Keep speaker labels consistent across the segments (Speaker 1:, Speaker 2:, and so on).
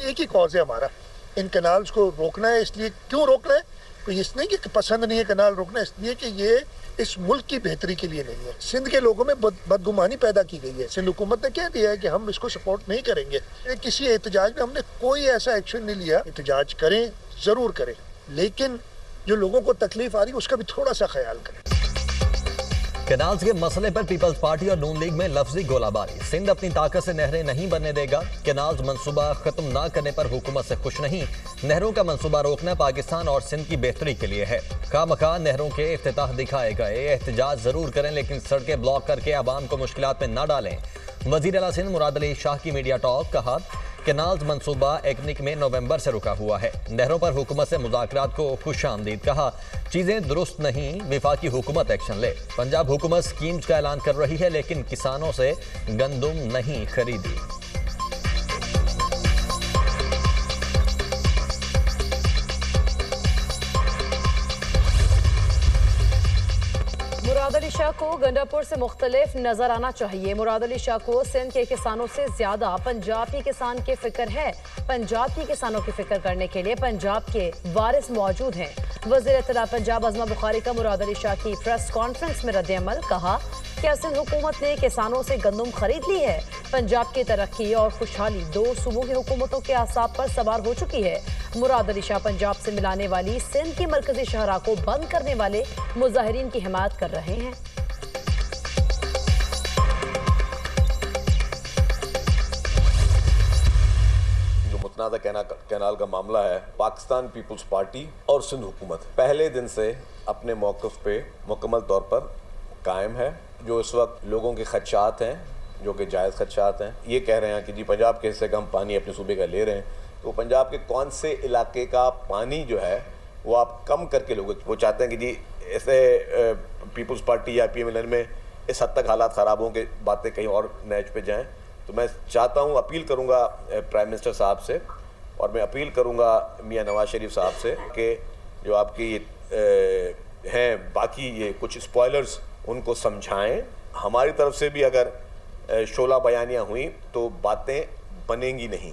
Speaker 1: एक ही कॉज है हमारा, इन कनाल्स को रोकना है। इसलिए क्यों रोकना है? कोई इस नहीं कि पसंद नहीं है कनाल रोकना, इसलिए कि ये इस मुल्क की बेहतरी के लिए नहीं है। सिंध के लोगों में बदगुमानी पैदा की गई है। सिंध हुकूमत ने कह दिया है कि हम इसको सपोर्ट नहीं करेंगे। किसी एहतजाज में हमने कोई ऐसा एक्शन नहीं लिया। एहतजाज करें, जरूर करें, लेकिन जो लोगों को तकलीफ आ रही है उसका भी थोड़ा सा ख्याल करें।
Speaker 2: कैनाल्स के मसले पर पीपल्स पार्टी और नून लीग में लफ्जी गोलाबारी। सिंध अपनी ताकत से नहरें नहीं बनने देगा। कैनाल्स मंसूबा खत्म ना करने पर हुकूमत से खुश नहीं। नहरों का मंसूबा रोकना पाकिस्तान और सिंध की बेहतरी के लिए है। खामखा नहरों के इफ्तिताह दिखाए गए। एहतजाज जरूर करें, लेकिन सड़कें ब्लॉक करके आवाम को मुश्किलात में न डालें। वजीर आला सिंध मुराद अली शाह की मीडिया टॉक। कहा, कैनाल्स मंसूबा एकनिक में नवंबर से रुका हुआ है। नहरों पर हुकूमत से मुज़ाकरात को खुश आमदीद। कहा, चीजें दुरुस्त नहीं, विफाकी हुकूमत एक्शन ले। पंजाब हुकूमत स्कीम्स का ऐलान कर रही है, लेकिन किसानों से गंदुम नहीं खरीदी।
Speaker 3: मुराद अली शाह को गंडापुर से मुख्तलिफ नजर आना चाहिए। मुराद अली शाह को सिंध के किसानों से ज्यादा पंजाब के किसान की फिक्र है। पंजाब के किसानों की फिक्र करने के लिए पंजाब के वारिस मौजूद हैं। वज़ीर इत्तला पंजाब अज़मा बुखारी का मुराद अली शाह की प्रेस कॉन्फ्रेंस में रद्द-ए-अमल। कहा, क्या सिंध हुकूमत ने किसानों से गंदम खरीद ली है? पंजाब की तरक्की और खुशहाली दो सूबों की हुकूमतों के आसाब पर सवार हो चुकी है। मुराद अली शाह पंजाब से मिलाने वाली सिंध की मरकजी शहरा को बंद करने वाले मुजाहिरीन की हिमायत कर रहे हैं।
Speaker 4: जो मुतनाज़ा कैनाल का मामला है, पाकिस्तान पीपल्स पार्टी और सिंध हुकूमत पहले दिन से अपने मौक़िफ़ पे मुकम्मल तौर पर कायम है। जो इस वक्त लोगों के खदशात हैं, जो कि जायज़ खदशात हैं, ये कह रहे हैं कि जी पंजाब के हिस्से का हम पानी अपने सूबे का ले रहे हैं, तो पंजाब के कौन से इलाके का पानी जो है वो आप कम करके लोगों वो चाहते हैं कि जी ऐसे पीपल्स पार्टी या PMLN में इस हद तक हालात ख़राब हों कि बातें कहीं और नैच पे जाएं। तो मैं चाहता हूँ, अपील करूँगा प्राइम मिनिस्टर साहब से, और मैं अपील करूँगा मियाँ नवाज शरीफ साहब से कि जो आपकी हैं बाकी ये कुछ स्पॉयलर्स, उनको समझाएं। हमारी तरफ से भी अगर शोला बयानियाँ हुई तो बातें बनेंगी नहीं।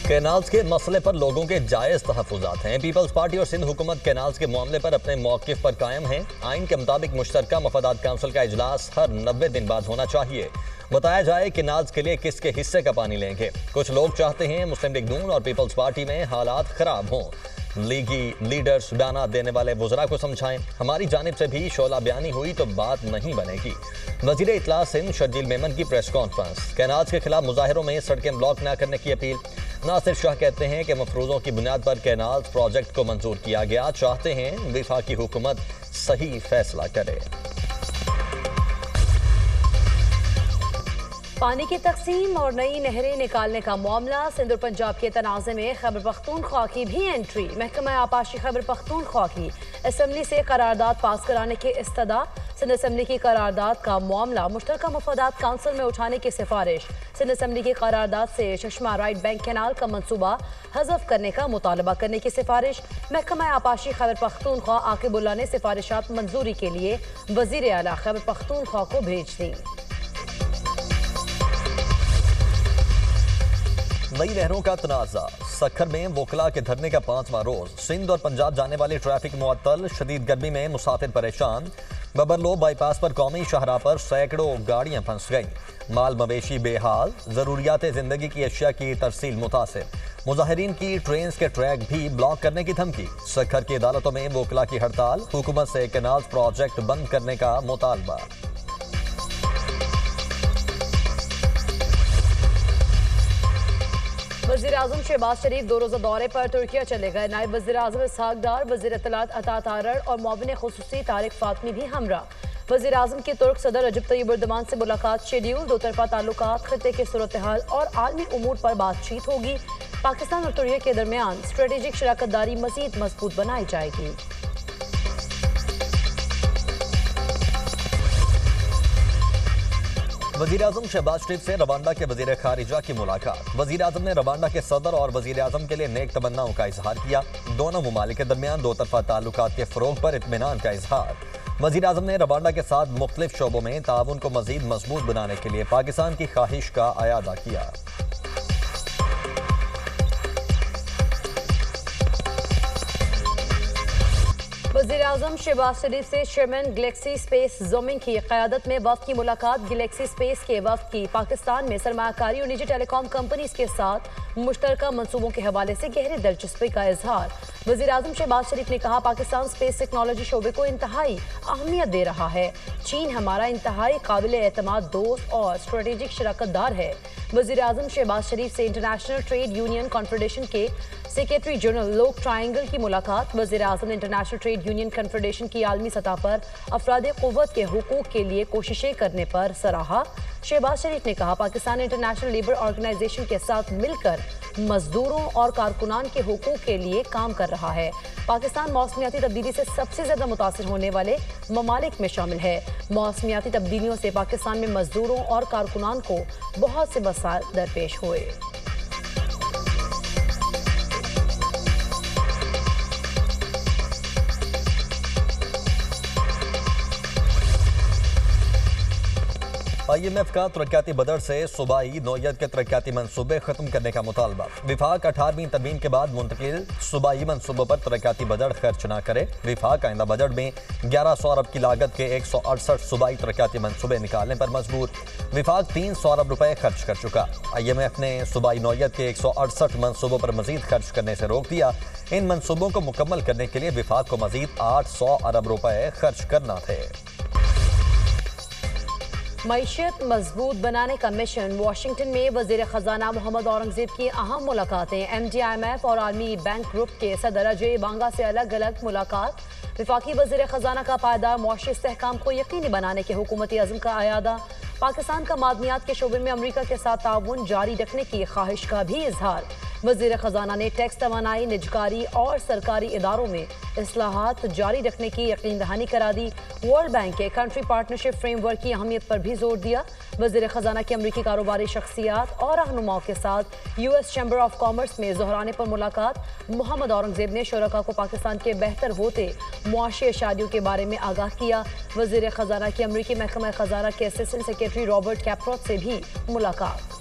Speaker 2: कैनाल्स के मसले पर लोगों के जायज़ तहफ़्फ़ुज़ात हैं। पीपल्स पार्टी और सिंध हुकूमत कैनाल्स के मामले पर अपने मौक़िफ़ पर कायम है। आइन के मुताबिक मुश्तरका मफादात काउंसिल का इजलास हर 90 दिन बाद होना चाहिए। बताया जाए कैनाल्स के लिए किसके हिस्से का पानी लेंगे। कुछ लोग चाहते हैं मुस्लिम लीग नून और पीपल्स पार्टी में हालात ख़राब हों। लीगी लीडर्स बयाना देने वाले वज़रा को समझाएं। हमारी जानिब से भी शोला बयानी हुई तो बात नहीं बनेगी। वज़ीर इत्तला सिंध शर्जील मेमन की प्रेस कॉन्फ्रेंस। कैनाल्स के खिलाफ मुजाहिरों में सड़कें ब्लॉक न करने की अपील। नासिर शाह कहते हैं कि मफरूज़ों की बुनियाद पर कैनाल्स प्रोजेक्ट को मंजूर किया गया। चाहते हैं विफाकी हुकूमत सही फैसला करे।
Speaker 3: पानी की तकसीम और नई नहरें निकालने का मामला। सिंध और पंजाब के तनाज़े में खैबर पख्तूनख्वा की भी एंट्री। महकमा आपाशी खैबर पख्तूनख्वा की असम्बली से करारदाद पास कराने के इस्तदा। सिंध असम्बली की करारदाद का मामला मुश्तरका मफादात काउंसिल में उठाने की सिफारिश। सिंध असम्बली की करारदाद से चश्मा राइट बैंक कैनाल का मंसूबा हज़फ करने का मुतालबा करने की सिफारिश। महकमा आपाशी खैबर पख्तूनख्वा आकिबुल्ला ने सिफारिशात मंजूरी के लिए वज़ीर आला खैबर पख्तूनख्वा को भेज दी।
Speaker 2: नई नहरों का तनाज़ा। सखर में वोकला के धरने का 5वां रोज। सिंध और पंजाब जाने वाली ट्रैफिक मुअत्तल। शदीद गर्मी में मुसाफिर परेशान। बबरलो बाईपास पर कौमी शाहरा पर सैकड़ों गाड़ियां फंस गईं। माल मवेशी बेहाल। जरूरियात जिंदगी की अशिया की तरसील मुतासिर। मुजाहिरीन की ट्रेन के ट्रैक भी ब्लॉक करने की धमकी। सखर की अदालतों में वोकला की हड़ताल। हुकूमत से कैनाल्स प्रोजेक्ट बंद करने का मुतालबा।
Speaker 3: वज़ीर आज़म शहबाज शरीफ 2 रोज़ा दौरे पर तुर्किया चले गए। नायब वज़ीर आज़म इसहाक डार, वज़ीर इत्तलात अता तारड़ और मुआविन खुसूसी तारिक फातमी भी हमरा। वज़ीर आज़म की तुर्क सदर रजब तैयब एर्दोगान से मुलाकात शेड्यूल। दो तरफा ताल्लुकात, खित्ते की सूरत हाल और आलमी उमूर पर बातचीत होगी। पाकिस्तान और तुर्किया के दरमियान स्ट्रेटेजिक शराकतदारी मज़ीद मजबूत बनाई जाएगी।
Speaker 2: वज़ीर आज़म शहबाज शरीफ से रवांडा के वज़ीर खारिजा की मुलाकात। वज़ीर आज़म ने रवांडा के सदर और वज़ीर आज़म के लिए नेक तमन्नाओं का इजहार किया। दोनों ममालिक के दरमियान दो तरफा ताल्लुकात के फ़रोग़ पर इत्मीनान का इजहार। वज़ीर आज़म ने रवांडा के साथ मुख्तलिफ शोबों में ताउन को मज़ीद मजबूत बनाने के लिए पाकिस्तान की ख्वाहिश का अयादा किया।
Speaker 3: वज़ीर-ए-आज़म शहबाज शरीफ से चेयरमैन गैलेक्सी स्पेस ज़ूमिंग की क़यादत में वफ़द की मुलाकात। गैलेक्सी स्पेस के वफ़द की पाकिस्तान में सरमायाकारी और निजी टेलीकॉम कंपनीज के साथ मुश्तरका मंसूबों के हवाले से गहरी दिलचस्पी का इजहार। वज़ीर-ए-आज़म शहबाज शरीफ ने कहा, पाकिस्तान स्पेस टेक्नोलॉजी शोबे को इंतहाई अहमियत दे रहा है। चीन हमारा इंतहाई काबिल एतमाद दोस्त और स्ट्रेटेजिक शराकतदार है। वज़ीर-ए-आज़म शहबाज शरीफ से इंटरनेशनल ट्रेड यूनियन कॉन्फेडरेशन के सेक्रेटरी जनरल लोक ट्रायंगल की मुलाकात। वज़ीर-ए-आज़म ने इंटरनेशनल ट्रेड यूनियन कॉन्फेडरेशन की आलमी सतह पर अफराद क़ुव्वत के हुकूक के लिए कोशिशें करने पर सराहा। शहबाज शरीफ ने कहा, पाकिस्तान इंटरनेशनल लेबर ऑर्गेनाइजेशन के साथ मिलकर मजदूरों और कारकुनान के हुकूक के लिए काम कर रहा है। पाकिस्तान मौसमियाती तब्दीली से सबसे ज्यादा मुतासिर होने वाले ममालिक में शामिल है। मौसमियाती तब्दीलियों से पाकिस्तान में मजदूरों और कारकुनान को बहुत से मसाइल दरपेश हुए।
Speaker 2: IMF का तरक्याती बजट से सूबाई नौयत के तरक्याती मंसूबे खत्म करने का मुतालबा। विफाक 18वीं तरमीम के बाद मुंतकिल सूबाई मंसूबों पर तरक्याती बजट खर्च न करे। विफाक आइंदा बजट में 1100 अरब की लागत के 168 सूबाई तरक्याती मंसूबे निकालने पर मजबूर। विफाक 300 अरब रुपए खर्च कर चुका। IMF ने सूबाई नौयत के 168 मंसूबों पर मजीद खर्च करने से रोक दिया। इन मंसूबों को मुकम्मल करने के लिए विफाक को मजीद 800 अरब रुपए खर्च करना थे।
Speaker 3: मईशत मजबूत बनाने का मिशन। वाशिंगटन में वजीर खजाना मोहम्मद औरंगजेब की अहम मुलाकातें। MD-IMF और आलमी बैंक ग्रुप के सदर अजय बांगा से अलग अलग मुलाकात। विफाकी वजीर खजाना का पायदार मुआशी इस्तेहकाम को यकीनी बनाने के हुकूमती अज़्म का अयादा। पाकिस्तान का मादनियात के शोबे में अमरीका के साथ ताउन जारी रखने की ख्वाहिश का भी इजहार। वजीर खजाना ने टैक्स तवानाई, निजकारी और सरकारी इदारों में इस्लाहात जारी रखने की यकीन दहानी करा दी। वर्ल्ड बैंक के कंट्री पार्टनरशिप फ्रेमवर्क की अहमियत पर भी जोर दिया। वजीर खजाना की अमरीकी कारोबारी शख्सियात और रहनुमाओं के साथ US चैम्बर ऑफ कॉमर्स में ज़ोहराने पर मुलाकात। मोहम्मद औरंगजेब ने शुरका को पाकिस्तान के बेहतर होते मुआशी इशारियों के बारे में आगाह किया। वजीर खजाना की अमरीकी महकमा खजाना के असिस्टेंट सेक्रेटरी रॉबर्ट कैपरॉट से भी मुलाकात।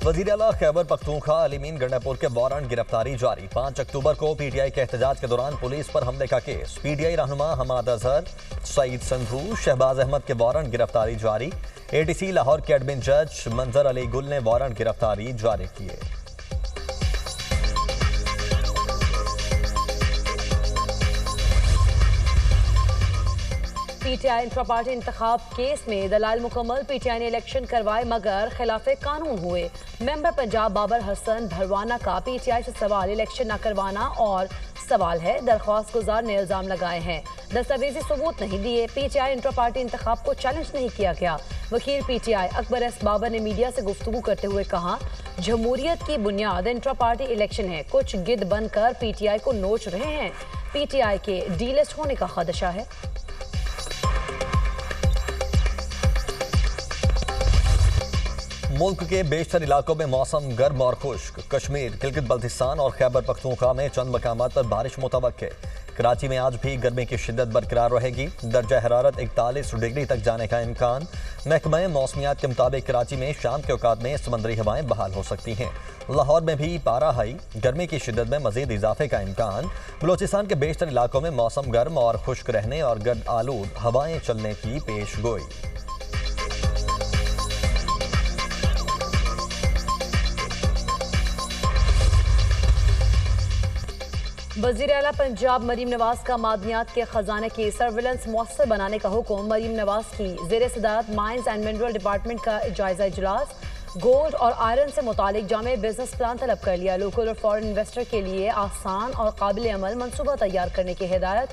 Speaker 2: वज़ीर आला खैबर पख्तूनख्वा अलीमीन गंडापुर के वारंट गिरफ्तारी जारी। 5 अक्टूबर को PTI के एहतजाज के दौरान पुलिस पर हमले का केस। PTI रहनुमा हमाद अजहर, सईद संधू, शहबाज अहमद के वारंट गिरफ्तारी जारी। ATC लाहौर के एडमिन जज मंजर अली गुल ने वारंट गिरफ्तारी जारी किए।
Speaker 3: PTI इंट्रा पार्टी इंतखाब केस में दलाल मुकम्मल। PTI ने इलेक्शन करवाए मगर खिलाफ कानून हुए। मेंबर पंजाब बाबर हसन भरवाना का PTI से सवाल इलेक्शन न करवाना और सवाल है। दरख्वास्त गुजार ने इल्जाम लगाए हैं दस्तावेजी सबूत नहीं दिए। PTI इंट्रा पार्टी इंतखाब को चैलेंज नहीं किया गया। वकील PTI अकबर एस बाबर ने मीडिया से गुफ्तगू करते हुए कहा, जमहूरियत की बुनियाद इंट्रा पार्टी इलेक्शन है। कुछ गिद्ध बनकर PTI को नोच रहे हैं। PTI के डीलिस्ट होने का खदशा है।
Speaker 2: मुल्क के बेशतर इलाकों में मौसम गर्म और खुश्क। कश्मीर, गिलगित बल्तिस्तान और खैबर पख्तूनख्वा में चंद मकामात पर बारिश मुतवक्के। कराची में आज भी गर्मी की शिद्दत बरकरार रहेगी। दर्जा हरारत 41 डिग्री तक जाने का इम्कान। महकमा मौसमियात के मुताबिक कराची में शाम के औकात में समुद्री हवाएं बहाल हो सकती हैं। लाहौर में भी पारा हाई, गर्मी की शिद्दत में मजीद इजाफे का इम्कान। बलोचिस्तान के बेशतर इलाकों में मौसम गर्म और खुश्क रहने और गर्द आलूद हवाएं चलने की पेश गोई।
Speaker 3: वज़ीर आला पंजाब मरीम नवाज का मादनियात के खजाने की सर्विलेंस मौसर बनाने का हुक्म। मरीम नवाज की ज़ेर सदारत माइंस एंड मिनरल डिपार्टमेंट का जायजा इजलास। गोल्ड और आयरन से मुतालिक जामे बिजनेस प्लान तलब कर लिया। लोकल और फॉरेन इन्वेस्टर के लिए आसान और काबिल अमल मनसूबा तैयार करने की हिदायत।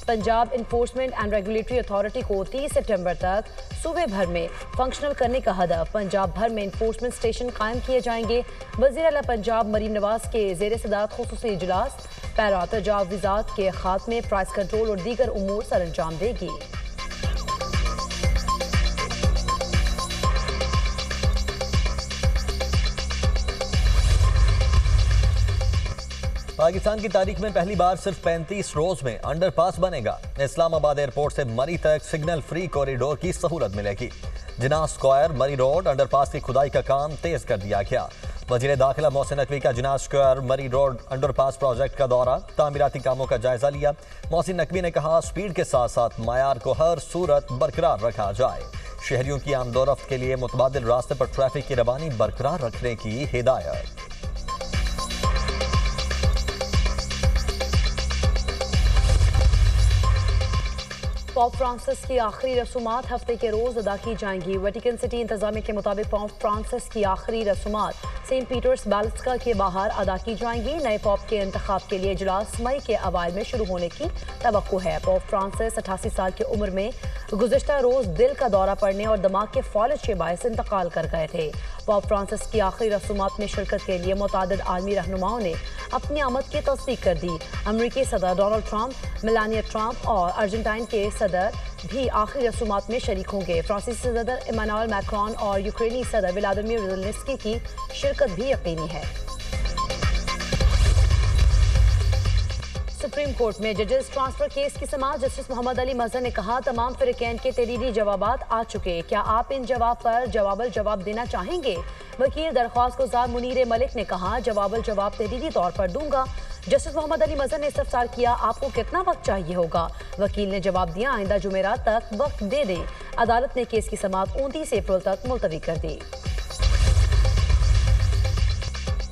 Speaker 3: Punjab enforcement and regulatory authority को 30 सितंबर तक सूबे भर में फंक्शनल करने का हदफ। पंजाब भर में इन्फोर्समेंट स्टेशन कायम किए जाएंगे। वज़ीर आला पंजाब मरीम नवाज के ज़ेर सदारत खुसूसी इजलास पैरा तजावीज़ात के खात्मे, प्राइस कंट्रोल और दीगर उमूर सर अंजाम देगी।
Speaker 2: पाकिस्तान की तारीख में पहली बार सिर्फ 35 रोज में अंडरपास बनेगा। इस्लामाबाद एयरपोर्ट से मरी तक सिग्नल फ्री कॉरिडोर की सहूलत मिलेगी। जिना स्क्वायर मरी रोड अंडरपास की खुदाई का काम तेज कर दिया गया। वजीर दाखिला मोहसिन नकवी का जिन्ना स्क्वायर मरी रोड अंडरपास प्रोजेक्ट का दौरा, तामीराती कामों का जायजा लिया। मोहसिन नकवी ने कहा स्पीड के साथ साथ मायार को हर सूरत बरकरार रखा जाए। शहरियों की आमदोरफ्त के लिए मुतबादिल रास्ते पर ट्रैफिक की रवानी बरकरार रखने की हिदायत।
Speaker 3: पॉप फ्रांसिस की आखिरी रसूमात हफ्ते के रोज अदा की जाएंगी। वेटिकन सिटी इंतजामिया के मुताबिक पॉप फ्रांसिस की आखिरी रसूमात सेंट पीटर्स बैलिस्का के बाहर अदा की जाएंगी। नए पॉप के इंतखाब के लिए इजलास मई के अवाइल में शुरू होने की तवक्को है। पॉप फ्रांसिस 88 साल की उम्र में गुज़िश्ता रोज दिल का दौरा पड़ने और दिमाग के फौलज के बायस इंतकाल कर गए थे। पॉप फ्रांसिस की आखिरी रसूमात में शिरकत के लिए मुतादिद आलमी रहनुमाओं ने अपनी आमद की तस्दीक कर दी। अमरीकी सदर डोनाल्ड ट्रंप, मेलानिया ट्रंप और अर्जेंटाइन के सदर भी आखिरी रसूमात में शरीक होंगे। फ्रांसीसी सदर इमानुएल मैक्रोन और यूक्रेनी सदर व्लादिमीर ज़ेलेंस्की की शिरकत भी यकीनी है। सुप्रीम कोर्ट में जजेस ट्रांसफर केस की समाअत जस्टिस मोहम्मद अली मजहर ने कहा तमाम फिरकैन के तहरीरी जवाबात आ चुके, क्या आप इन जवाब पर जवाब देना चाहेंगे? वकील दरख्वास्त गुजार मुनीर मलिक ने कहा जवाब तहरीरी तौर पर दूंगा। जस्टिस मोहम्मद अली मजहर ने इस्तफसार किया आपको कितना वक्त चाहिए होगा? वकील ने जवाब दिया आइंदा जुमेरात तक वक्त दे दें। अदालत ने केस की समाअत 29 अप्रैल तक मुलतवी कर दी।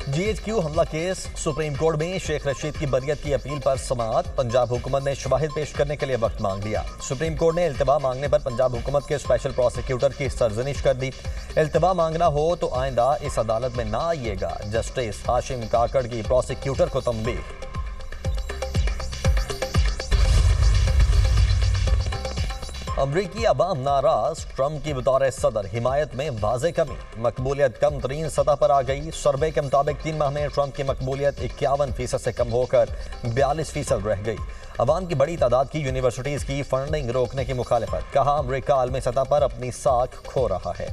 Speaker 2: GHQ हमला केस, सुप्रीम कोर्ट में शेख रशीद की बरियत की अपील पर समाअत। पंजाब हुकूमत ने शवाहिद पेश करने के लिए वक्त मांग लिया। सुप्रीम कोर्ट ने इल्तिबा मांगने पर पंजाब हुकूमत के स्पेशल प्रोसिक्यूटर की सरजनिश कर दी। इल्तिबा मांगना हो तो आइंदा इस अदालत में ना आइएगा, जस्टिस हाशिम काकड़ की प्रोसिक्यूटर को तंबीह। अमरीकी अवाम नाराज, ट्रंप की बतौर सदर हिमायत में वाज़े कमी, मकबूलियत कम तरीन सतह पर आ गई। सर्वे के मुताबिक 3 माह में ट्रंप की मकबूलियत 51% से कम होकर 42% रह गई। अवाम की बड़ी तादाद की यूनिवर्सिटीज़ की फंडिंग रोकने की मुखालिफत, कहा अमरीका आलमी सतह पर अपनी साख खो रहा है।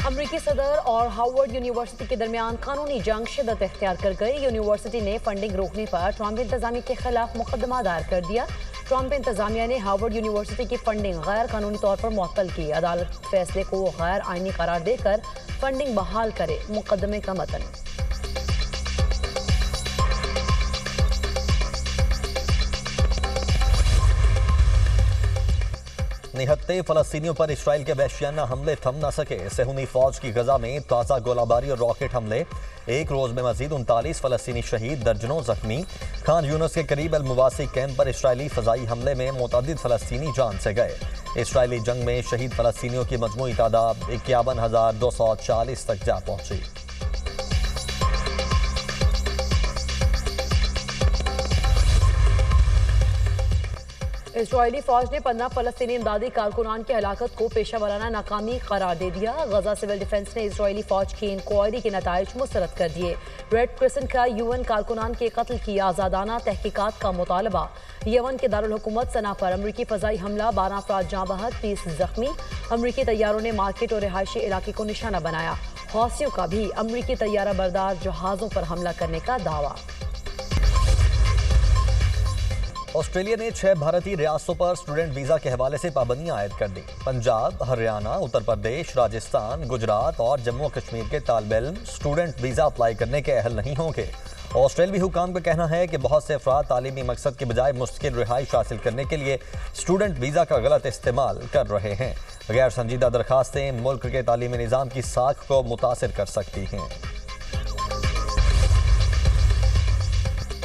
Speaker 3: अमरीकी सदर और हार्वर्ड यूनिवर्सिटी के दरमियान कानूनी जंग शिद्दत इख्तियार कर गई। यूनिवर्सिटी ने फंडिंग रोकने पर ट्रंप इंतजामिया के खिलाफ मुकदमा दायर कर दिया। ट्रंप इंतजामिया ने हार्वर्ड यूनिवर्सिटी की फंडिंग गैर कानूनी तौर पर मुअत्तल की। अदालत फैसले को गैर आईनी करार देकर फंडिंग बहाल करे। मुकदमे का मतन
Speaker 2: निहत्ते फलस्तीनियों पर इसराइल के वहशियाना हमले थम न सके। सेहूनी फौज की गजा में ताज़ा गोलाबारी और रॉकेट हमले, एक रोज में मजीद 39 फलस्तीनी शहीद, दर्जनों जख्मी। खान यूनुस के करीब अल-मुवासी कैंप पर इसराइली फजाई हमले में मुतअद्दिद फलस्तीनी जान से गए। इसराइली जंग में शहीद फलस्तीनियों की मजमूई तादाद 51,240 तक जा पहुंची।
Speaker 3: इजरायली फौज ने 15 फलस्तीनी इमदादी कारकुनान की हलाकत को पेशा वराना नाकामी करार दे दिया। गजा सिविल डिफेंस ने इजरायली फौज की इंक्वायरी के नताइज मुस्तरद कर दिए। रेड क्रिसेंट का यूएन कारकुनान के कत्ल की आज़ादाना तहकीकात का मुतालबा। यमन के दारुल हुकूमत सना पर अमरीकी फजाई हमला, 12 अफराद जाँ बहक, 30 जख्मी। अमरीकी तैयारों ने मार्केट और रिहायशी इलाके को निशाना बनाया। हौसियों का भी अमरीकी तैयारा बरदार जहाज़ों पर हमला करने का दावा।
Speaker 2: ऑस्ट्रेलिया ने 6 भारतीय रियासतों पर स्टूडेंट वीजा के हवाले से पाबंदियां आयद कर दी। पंजाब, हरियाणा, उत्तर प्रदेश, राजस्थान, गुजरात और जम्मू कश्मीर के तालिब इल्म स्टूडेंट वीजा अप्लाई करने के अहल नहीं होंगे। ऑस्ट्रेलियाई हुकाम का कहना है कि बहुत से अफराद तालीमी मकसद के बजाय मुस्तकिल रिहाइश हासिल करने के लिए स्टूडेंट वीजा का गलत इस्तेमाल कर रहे हैं। गैर संजीदा दरखास्तें मुल्क के तालीमी निज़ाम की साख को मुतासिर कर सकती हैं।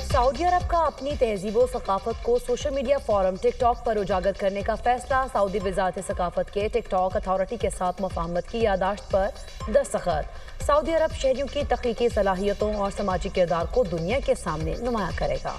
Speaker 3: सऊदी अरब का अपनी तहजीब व सकाफत को सोशल मीडिया फोरम टिकटॉक पर उजागर करने का फैसला। सऊदी वजारत सकाफत के टिकटॉक अथॉरिटी के साथ मुफाहमत की यादाश्त पर दस्तखत। सऊदी अरब शहरियों की तख्लीकी सलाहियतों और समाजी किरदार को दुनिया के सामने नुमाया करेगा।